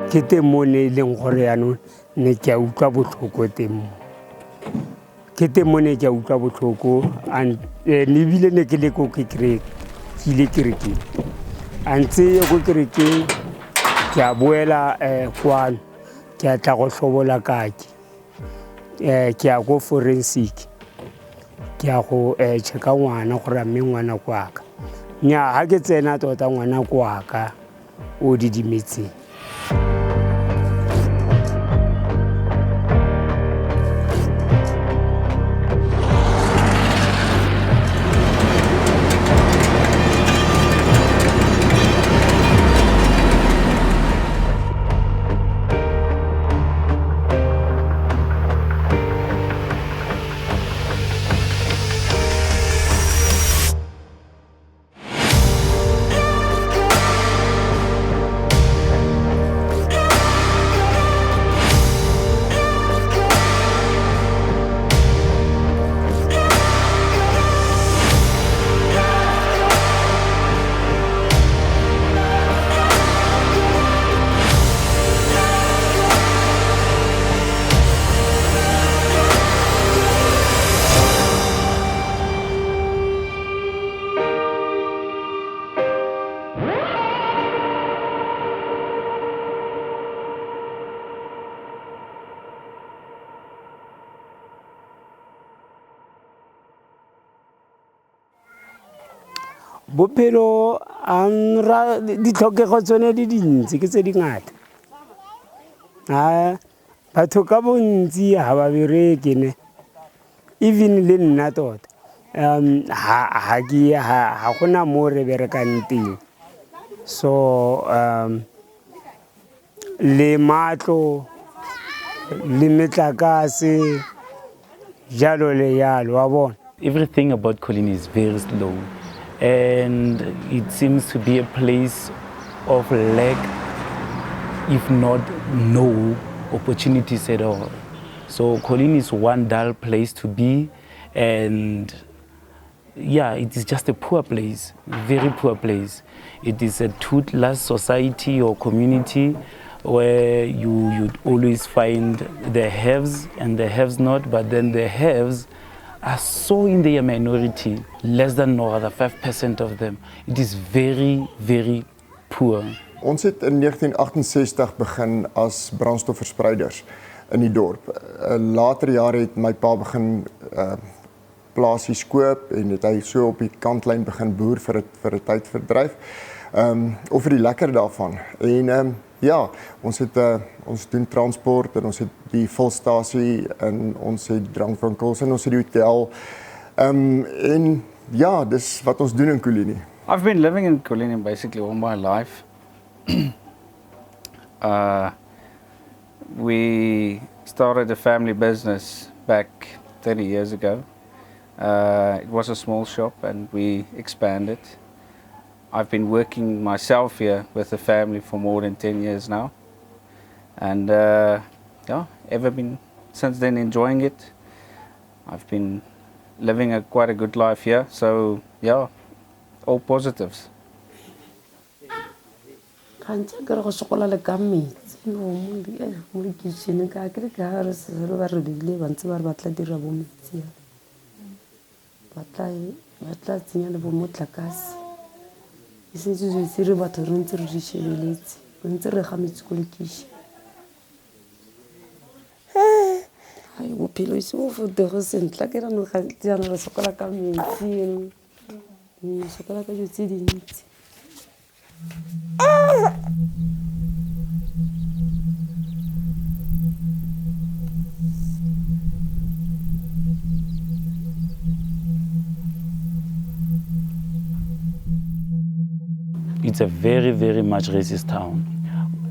ke teng mo ne e leng gore yaanong ne ke a utlwa botlhoko teng mo. Ke teng mo ne ke a utlwa botlhoko ebile ne ke le ko ke ile kerekeng. A ntse ye ko kerekeng ke a boela kwano ke a tla go hlobola kake. Ke a go forensic ke a go checka ngwana gore mme ngwana kwa ka. Nnyaa ga ke tsena tota ngwana kwa ka o didimetseng. Bophelo ditlhokego tsone di dintsi ke tse dingata. Batho ka bontsi ga ba bereke ne, even le nna tota ga gona mo re berekang teng. So le matlo le metlakase jalo le yalo wa bona. Everything about Colleen is very slow, and it seems to be a place of lack, if not no opportunities at all. So Colleen is one dull place to be, and yeah, it is just a poor place, very poor place. It is a toothless society or community where you'd always find the haves and the haves not, but then the haves are so in their minority, less than no other 5% of them. It is very, very poor. Ons het in 1968 begin as brandstofverspreiders in die dorp. Later jare het my pa begin plasies koop en het hy so op die kantlyn begin boer vir 'n tydverdryf. Of vir die lekker daarvan. En ja, ons doen transport en ons het die volstasie en ons het drankwinkels en ons het die hotel. En ja, dis wat ons doen in Colleen. I've been living in Colleen basically all my life. We started a family business back 30 years ago. It was a small shop and we expanded. I've been working myself here with the family for more than 10 years now. And yeah, ever been since then enjoying it. I've been living quite a good life here. So yeah, all positives. It's a very, very much racist town.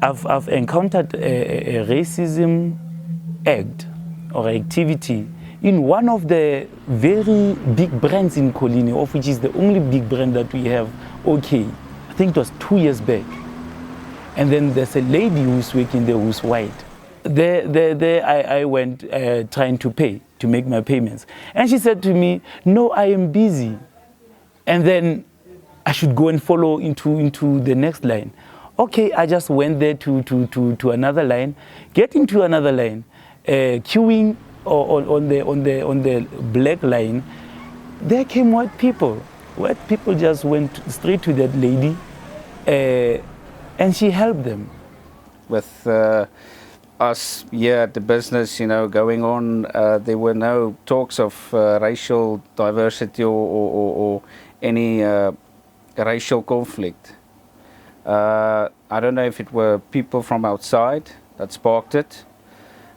I've encountered a racism act or activity in one of the very big brands in Colleen, of which is the only big brand that we have. Okay, I think it was 2 years back. And then there's a lady who's working there who's white. There I went trying to pay, to make my payments. And she said to me, no, I am busy. And then I should go and follow into the next line. Okay, I just went there to another line. Getting to another line, queuing on the black line, there came white people. White people just went straight to that lady, and she helped them. With us here at the business, going on, there were no talks of racial diversity or any racial conflict. I don't know if it were people from outside that sparked it,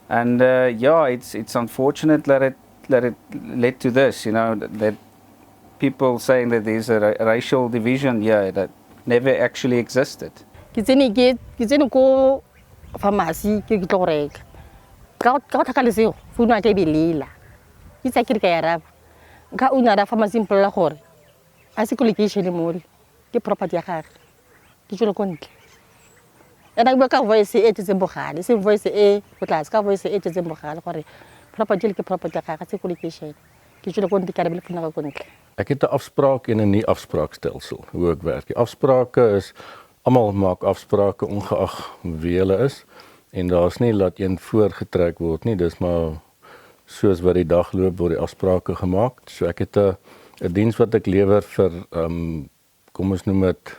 and it's unfortunate that it led to this. That people saying that there's a racial division here that never actually existed. Ke tsene ko pharmacy ke tlo reka ka thaka le seo founu a ke belela ke tsa ke re ka ya raba ka una ra pharmacy mpolela gore a se ko location mo ke property ya gagwe ke tsole ko ntle ena ke ka voice e tsetse bogale se voice e go tlase ka voice e tsetse bogale gore property le ke property ya gagwe se ko location ke tsole ko ntle ka re bele funa ko ntle. Ek het 'n afspraak en 'n nie afspraakstelsel hoe ek werk. Die afsprake is almal maak afsprake ongeag wie hulle is en daar's nie laat een voorgetrek word nie. Dis maar soos wat die dag loop word die afsprake gemaak. So ek het 'n diens wat ek lewer vir kom ons noem dit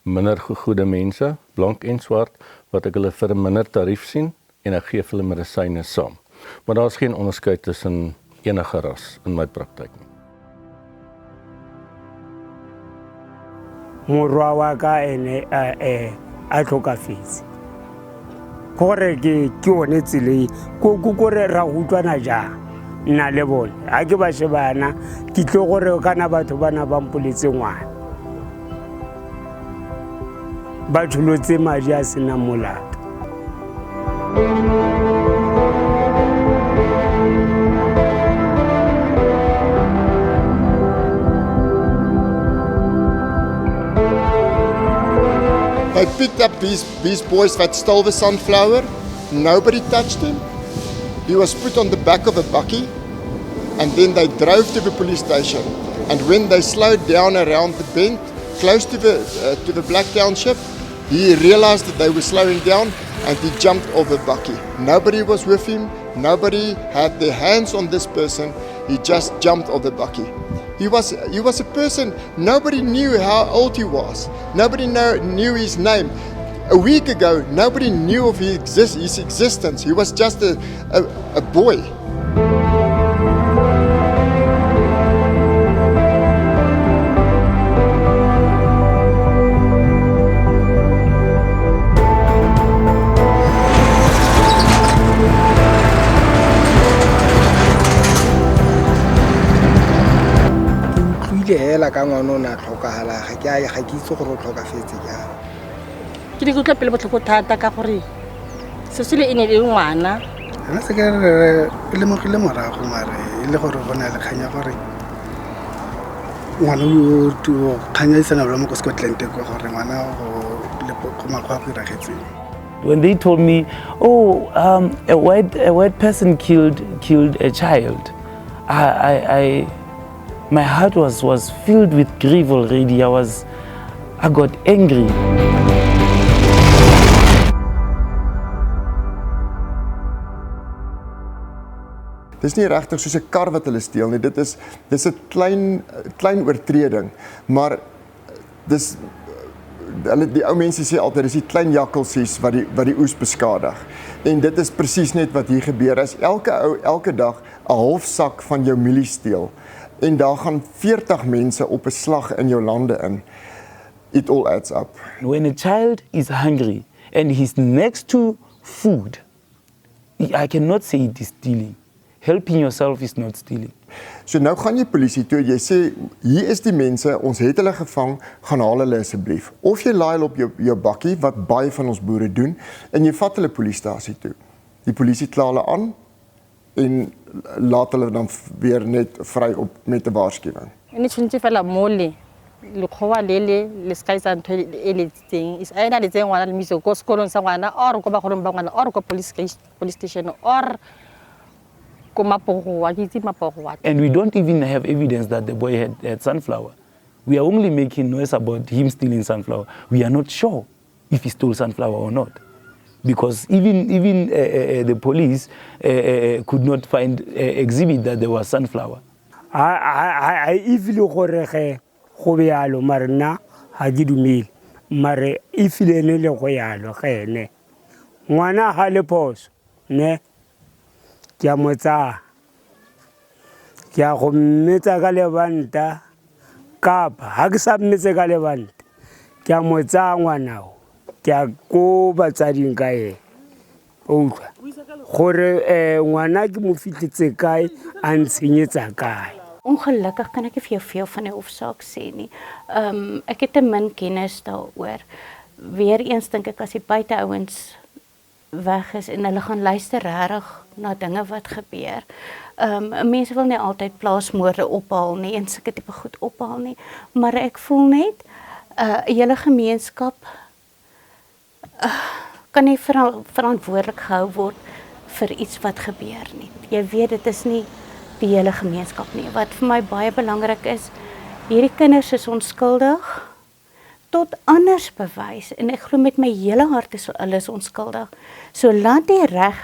minder gegoede mense, blank en swart, wat ek hulle vir 'n minder tarief sien en ek gee hulle medisyne saam. Maar daar's geen onderskeid tussen enige ras in my praktyk nie. Morwa wa ka ene a tlhokafetse gore ke one tsele ko re ra utlwana jang nna le bone a ke ba shebana ke tlo gore kana batho bana ba mpoletse ngwana ba tshulotse madi a sena molato. They picked up these boys that stole the sunflower. Nobody touched him. He was put on the back of a bakkie, and then they drove to the police station. And when they slowed down around the bend, close to the Black Township, he realized that they were slowing down, and he jumped off the bakkie. Nobody was with him. Nobody had their hands on this person. He just jumped off the bakkie. He was a person, nobody knew how old he was. Nobody knew his name. A week ago, nobody knew of his existence. He was just a boy. Hela ka ngwana o na tlhokagala ga ke itse gore o tlhokafetse jang. Ke di go pele botlhoko thata ka gore se se le ene le ngwana Nna se ke re le mogile morago mare le gore go na le khanya gore ngwana o to khanya isana lo mo ko Scotland ko gore ngwana go le go makwa go iragetseng. When they told me, a white person killed a child, my heart was filled with grief already. I got angry. Dis nie regtig soos 'n kar wat hulle steel nie. Dis 'n klein oortreding, maar dis die ou mense sê altyd dis die klein jakkalsies wat die oes beskadig. En dit is presies net wat hier gebeur. As elke ou elke dag 'n half sak van jou mielie steel en daar gaan 40 mense op 'n slag in jou lande in. It all adds up. When a child is hungry and he's next to food, I cannot say it is stealing. Helping yourself is not stealing. So nou gaan jy polisie toe, jy sê hier is die mense, ons het hulle gevang, gaan haal hulle asseblief. Of jy laai hulle op jou bakkie wat baie van ons boere doen en jy vat hulle polisiestasie toe. Die polisie kla hulle aan en laat hulle dan weer net vry op met 'n waarskuwing. En dit tshwantse fela mole le khowa le sky sa ntho e le tseng is aina le tseng ngwana le miso ko sekolong sa ngwana or ko ba golong ba ngwana or ko police station or ko mapogo wa kitse mapogo wa. And we don't even have evidence that the boy had sunflower. We are only making noise about him stealing sunflower. We are not sure if he stole sunflower or not. Because even the police could not find exhibit that there was sunflower. I ifile gore ge go bealo mare nna ha ke dumele mare ifile ne le go yalo ge ne ngwana ha le phoso ne ke a motsa ke a go mmetsa ka lebanta kapa ha ke sa mmetse ka lebanta ke a motsa ngwana o ke a ko batsading ka ena outlwa gore ngwana ke mo fitlhetse kae a ntshenyetsa kae. Ongelukkig kan ek nie vir jou veel van die hofsaak sê nie. Ek het te min kennis daaroor. Weereens dink ek as die buiteouens weg is en hulle gaan luister regtig na dinge wat gebeur. Mense wil nie altyd plaasmoorde ophaal nie en sulke tipe goed ophaal nie, maar ek voel net 'n hele gemeenskap kan nie verantwoordelik gehou word vir iets wat gebeur nie. Jy weet dit is nie die hele gemeenskap nie. Wat vir my baie belangrik is, hierdie kinders is onskuldig tot anders bewys en ek glo met my hele hart is hulle is onskuldig. So laat die reg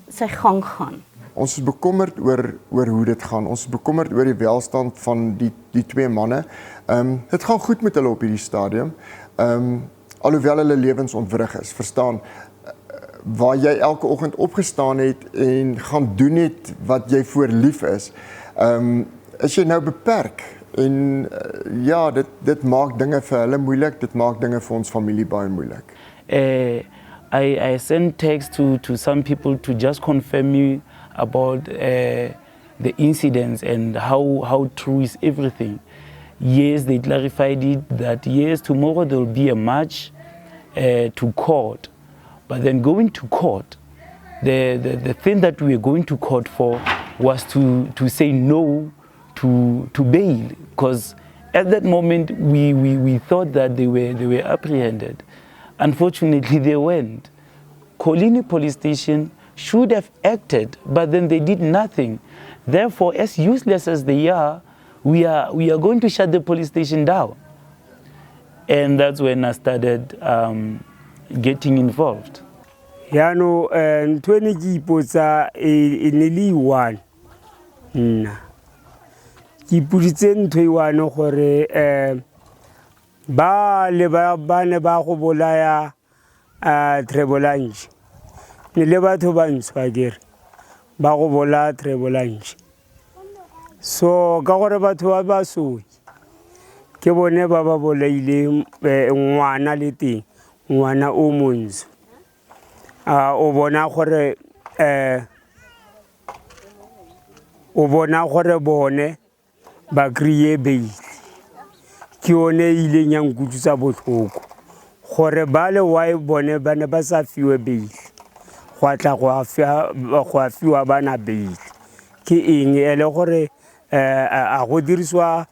sy gang gaan. Ons is bekommerd oor hoe dit gaan. Ons is bekommerd oor die welstand van die twee manne. Dit gaan goed met hulle op hierdie stadium. Alhoewel hulle lewens ontwrig is, verstaan, waar jy elke oggend opgestaan het en gaan doen het wat jy voor lief is jy nou beperk en ja, dit maak dinge vir hulle moeilik, dit maak dinge vir ons familie baie moeilik. I sent text to some people to just confirm me about the incidents and how true is everything. Yes, they clarified it that yes, tomorrow there will be a march to court. But then going to court, the thing that we were going to court for was to say no to bail, because at that moment we thought that they were apprehended. Unfortunately, they weren't. Colini police station should have acted, but then they did nothing. Therefore, as useless as they are, we are going to shut the police station down. And that's when I started getting involved. Yano ntweni ke ipotsa nele one nna ke ipuditse ntho e one gore ba le ba ne ba go bolaya Trebolange ne le batho ba ntswa kere ba go bola Trebolange so ka gore batho ba basoi ke bone ba ba bolaile ngwana le teng ngwana o montsho o bona gore bone ba kriye bail ke one ile nyang kutsa botlhoko gore ba le why bone ba ne ba sa fiwe bail go atla go afiwa bana bail ke eng ele gore a go diriswa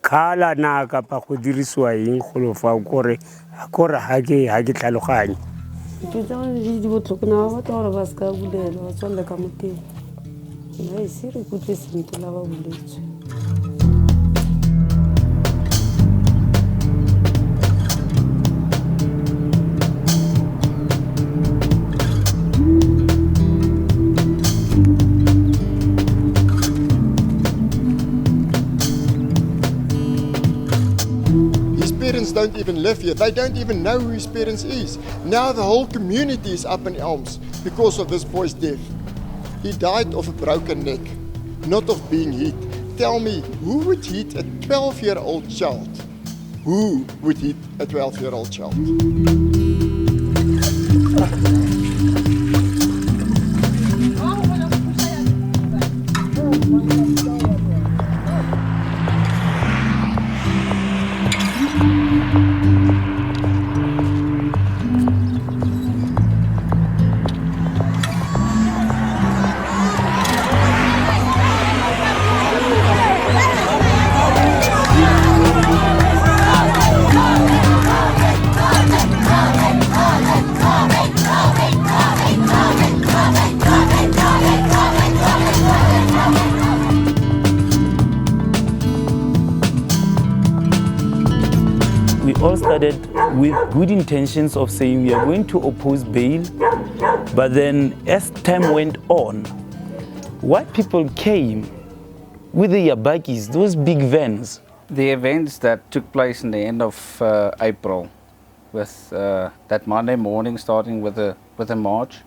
khala na ka pa go diriswa eng go lo fa gore ha ke tlhaloganye ke tsa di botlhoko na ba batla gore ba ska bulela ba tswalle ka moteng nna ise re kutlwe sentle la ba buletswe. Don't even live here. They don't even know who his parents is. Now the whole community is up in arms because of this boy's death. He died of a broken neck, not of being hit. Tell me, who would hit a 12-year-old child? Who would hit a 12-year-old child? all started with good intentions of saying we are going to oppose bail, but then as time went on, white people came with their buggies, those big vans. The events that took place in the end of April, with that Monday morning starting with a march,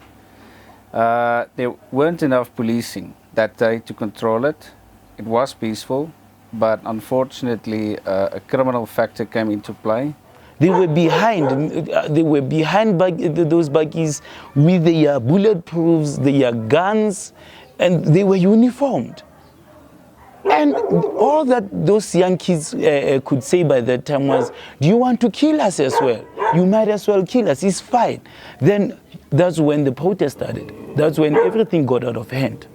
there weren't enough policing that day to control it. It was peaceful, but unfortunately a criminal factor came into play. They were behind those buggies with their bulletproofs, their guns, and they were uniformed. And all that those young kids could say by that time was, do you want to kill us as well? You might as well kill us, it's fine. Then that's when the protest started. That's when everything got out of hand.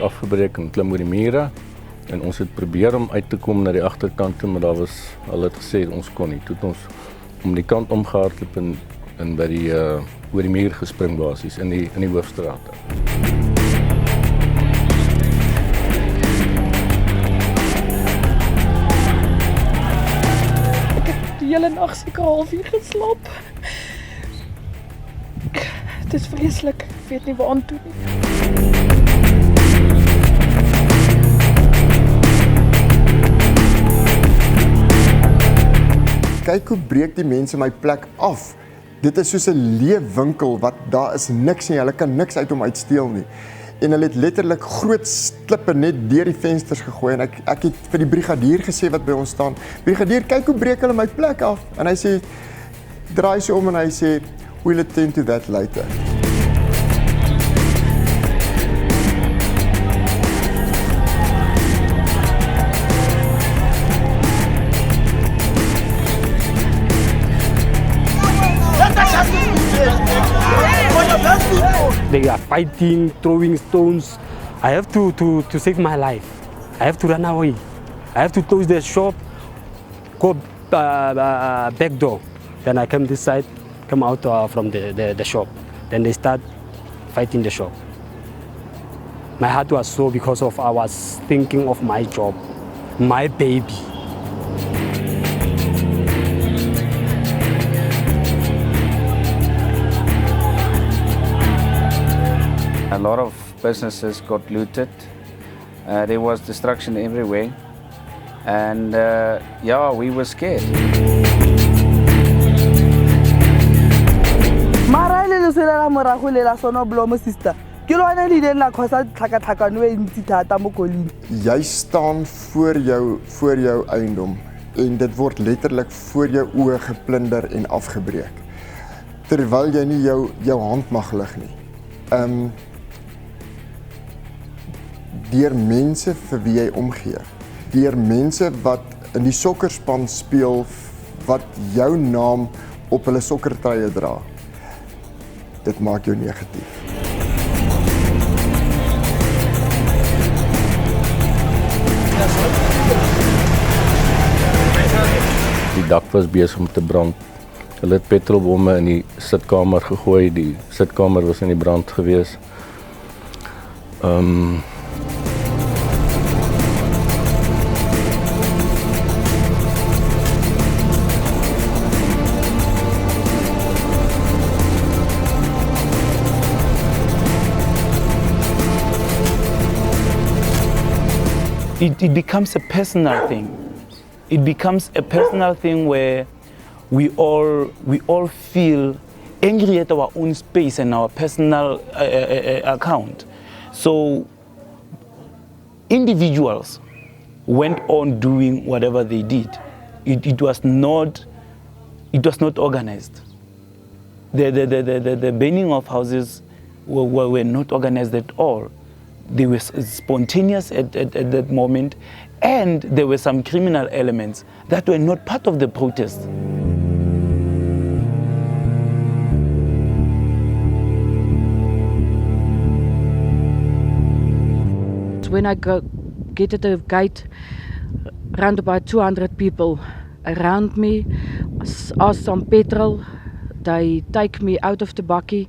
Afgebreek en klim oor die mure en ons het probeer om uit te kom na die agterkant toe, maar daar was, hulle het gesê ons kon nie. Toe het ons om die kant omgehardloop en by die oor die muur gespring basies in die hoofstraat. Ek het die hele nag seker 'n halfuur geslaap. Het is vreselijk, ek weet nie waar aan toe nie. Kyk hoe breek die mense my plek af. Dit is soos 'n leefwinkel wat daar is niks nie, hulle kan niks uit hom uitsteel nie. En hulle het letterlik groot klippe net deur die vensters gegooi en ek het vir die brigadier gesê wat by ons staan, brigadier, kyk hoe breek hulle my plek af. En hy sê, draai sy om en hy sê, we'll attend to that later. They are fighting, throwing stones. I have to save my life. I have to run away. I have to close the shop, go back door. Then I come this side, come out from the shop. Then they start fighting the shop. My heart was sore because of I was thinking of my job, my baby. A lot of businesses got looted. There was destruction everywhere. And yeah, we were scared. Mara ile le sela morago le la sono blomo sister. Ke lona le ile la khosa tlhakatlhakano e ntsi thata mo kolini. Jy staan voor jou eiendom en dit word letterlik voor jou oë geplunder en afgebreek. Terwyl jy nie jou hand mag lig nie. Deur mense vir wie jy omgee. Deur mense wat in die sokkerspan speel wat jou naam op hulle sokkertrye dra. Dit maak jou negatief. Die dak was besig om te brand. Hulle het petrolbomme in die sitkamer gegooi. Die sitkamer was in die brand gewees. It becomes a personal thing. It becomes a personal thing where we all feel angry at our own space and our personal account. So individuals went on doing whatever they did. It was not organized. The burning of houses were not organized at all. They were spontaneous at that moment, and there were some criminal elements that were not part of the protest. When when I get at the gate, around about 200 people around me, ask some petrol. They take me out of the bakkie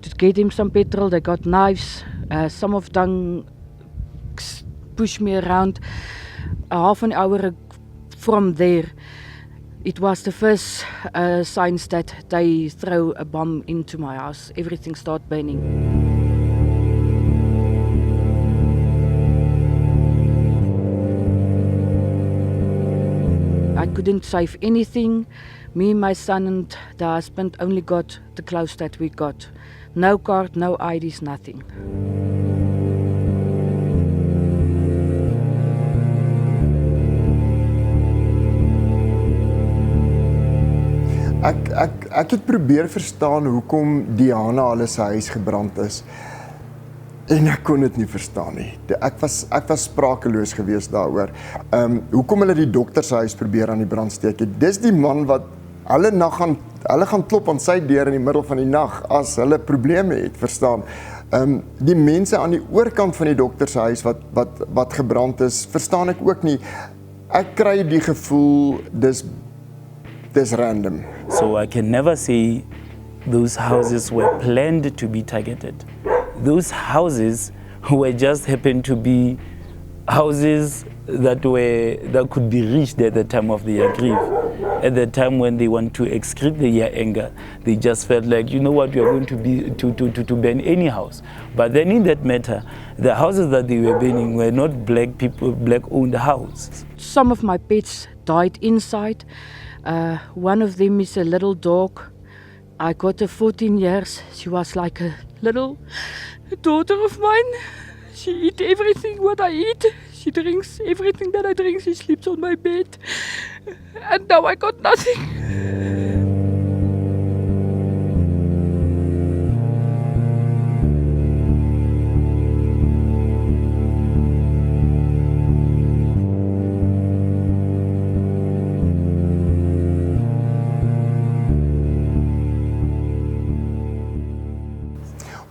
to get him some petrol. They got knives. Some of them push me around. Half an hour from there, it was the first signs that they throw a bomb into my house. Everything started burning. I couldn't save anything. Me, my son and the husband only got the clothes that we got. No card, no IDs, nothing. Ek het probeer verstaan hoekom Diana hulle se huis gebrand is. En ek kon dit nie verstaan nie. Ek was sprakeloos geweest daaroor. Hoekom hulle die dokter se huis probeer aan die brand steek het. Dis die man wat hulle gaan klop aan sy deur in die middel van die nag as hulle probleme het, verstaan. Die mense aan die oorkant van die dokter se huis wat gebrand is, verstaan ek ook nie. Ek kry die gevoel dis random. So I can never say those houses were planned to be targeted. Those houses were just happened to be houses that could be reached at the time of their grief. At the time when they want to excrete their anger, they just felt like, you know what, we are going to burn any house. But then in that matter, the houses that they were burning were not black-owned houses. Some of my pets died inside. One of them is a little dog. I got her 14 years. She was like a little daughter of mine. She eats everything what I eat. She drinks everything that I drink. She sleeps on my bed. And now I got nothing.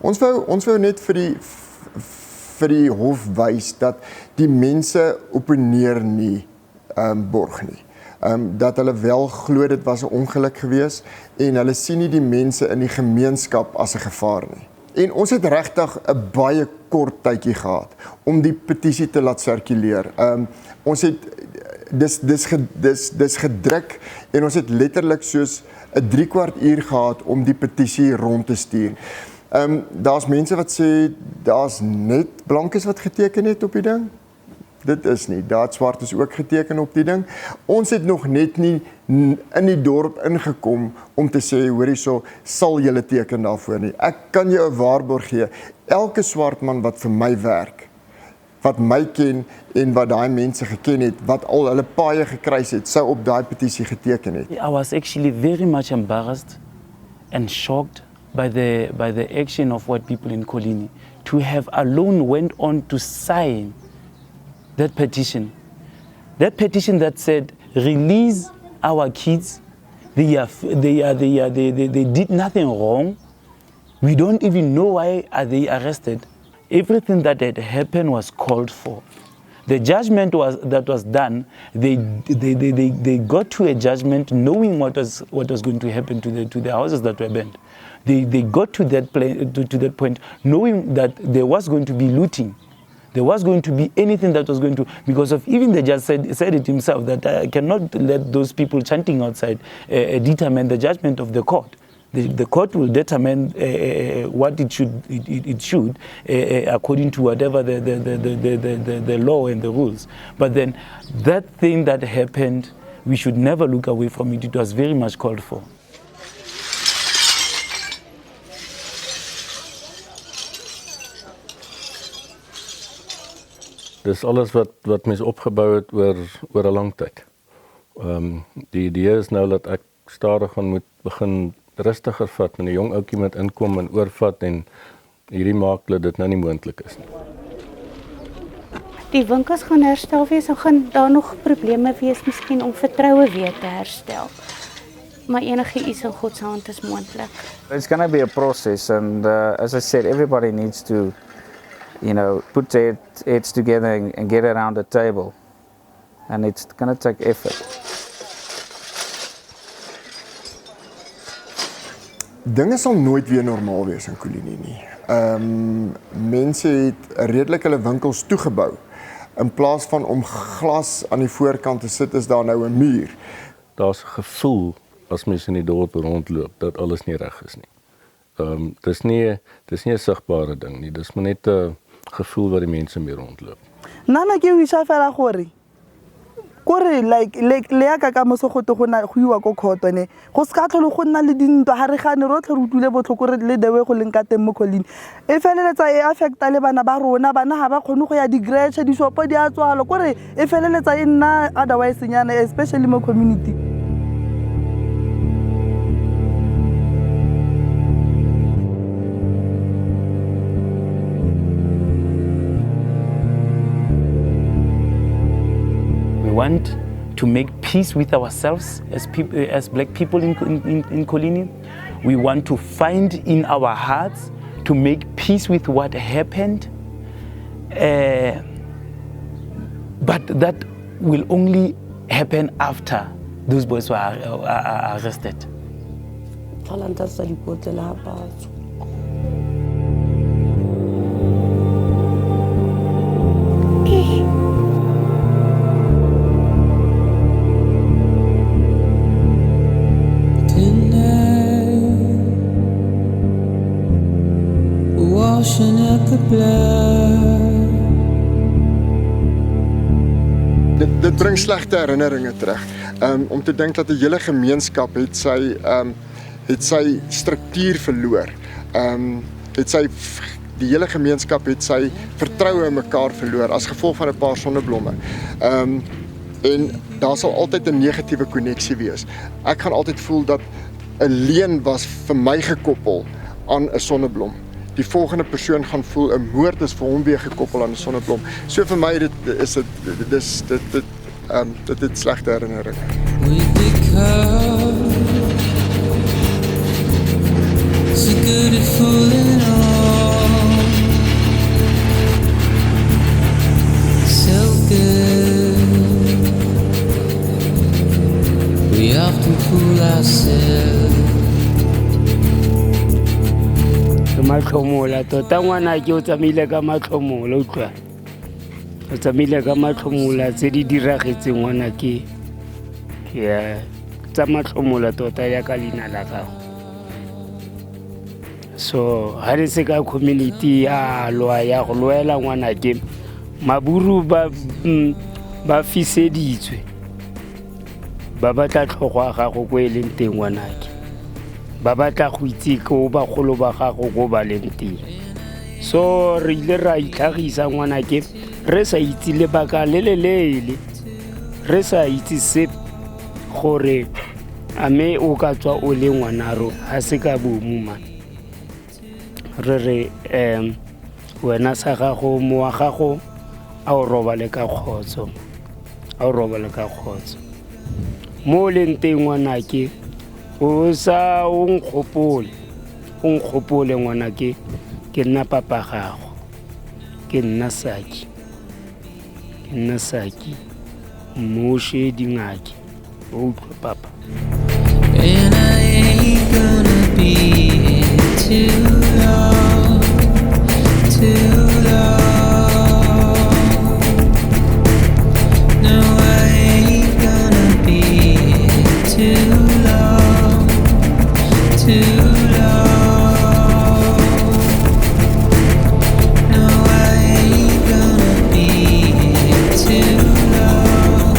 Ons wou net vir die hof wys dat die mense opponeer nie borg nie. Dat hulle wel glo dit was 'n ongeluk gewees en hulle sien nie die mense in die gemeenskap as 'n gevaar nie. En ons het regtig 'n baie kort tydjie gehad om die petisie te laat sirkuleer. Ons het dis gedruk en ons het letterlik soos 'n 3/4 uur gehad om die petisie rond te stuur. Daar's mense wat sê daar's net blankes wat geteken het op die ding. Dit is nie, daar swart is ook geteken op die ding. Ons het nog net nie in die dorp ingekom om te sê, hoor hierso, sal julle teken daarvoor nie. Ek kan jou 'n waarborg gee, elke swart man wat vir my werk, wat my ken en wat daai mense geken het, wat al hulle paaie gekruis het, sou op daai petisie geteken het. I was actually very much embarrassed and shocked by the action of white people in Colini to have alone went on to sign that petition. That petition that said, release our kids. They did nothing wrong. We don't even know why are they arrested. Everything that had happened was called for. The judgment that was done. They got to a judgment knowing what was going to happen to the houses that were burned. They got to that point knowing that there was going to be looting. There was going to be anything that was going to, because of even the judge said it himself, that I cannot let those people chanting outside determine the judgment of the court. The court will determine what it should according to whatever the law and the rules. But then that thing that happened, we should never look away from it. It was very much called for. Dis alles wat mens opgebou het oor 'n lang tyd. Die idee is nou dat ek stadig gaan moet begin rustiger vat en 'n jong ouetjie moet inkom en oorvat en hierdie maak dat dit nou nie moontlik is nie. Die winkels gaan herstel wees en gaan daar nog probleme wees miskien om vertroue weer te herstel. Maar enigiets in God se hand is moontlik. It's going to be a process, and as I said, everybody needs to put their heads together and get around the table. And it's going to take effort. Dinge sal nooit weer normaal wees in Kolinie nie. Mense het redelik hulle winkels toegebou. In plaas van om glas aan die voorkant te sit, is daar nou 'n muur. Daar's 'n gevoel as mense in die dorp rondloop dat alles nie reg is nie. Dis nie 'n sigbare ding nie. Dis maar net 'n gevoel wat die mense mee rondloop. Nana ke o isa fela gore le ya ka mo se go te go iwa ko khoto ne go se ka tlhole go nna le dintwa ha re gane rotlhe re utlwile botlhoko re le dewe go leng ka teng mo Kholini e feleletsa e affecta le bana ba rona bana ha ba kgone go ya digretche di shopo di a tswalo kore e feleletsa e nna otherwise nyana especially mo community. We want to make peace with ourselves as black people in Kholini. We want to find in our hearts to make peace with what happened. But that will only happen after those boys were arrested. Dit bring slegte herinneringe terug. Om te dink dat 'n hele gemeenskap het sy struktuur verloor. Die hele gemeenskap het sy vertroue in mekaar verloor as gevolg van 'n paar sonneblomme. En daar sal altyd 'n negatiewe koneksie wees. Ek gaan altyd voel dat 'n leuen was vir my gekoppel aan 'n sonneblom. Die volgende persoon gaan voel 'n moord is vir hom weer gekoppel aan 'n sonneblom. So vir my dit het slegte herinneringe. We often fool ourselves. Matlhomola tota ngwana ke o tsamaile ka matlhomola utlwa o tsamaile ka matlhomola tse di diragetseng ngwana ke ya tsa matlhomola tota ya ka leina la gago so ha re se ka community ya go loela ngwana ke maburu ba fiseditswe ba batla tlhogwa gago go eleng teng ngwana ke ba batla go itse ko bagolo ba gago go ba leng teng so re ile ra itlhagisa ngwana ke re sa itse lebaka le lelele re sa itse se gore ame o ka tswa o le ngwanaro ha se ka bomu man re wena sa gago mo wa gago a o robale ka khotso mo leng teng ngwana ke o sa o nkgopole ngwana ke nna papa gago ke nna saki moshe dingaki o utlwa papa And I ain't gonna be here too long. No, I ain't gonna be here too long. No, I ain't gonna be here too long.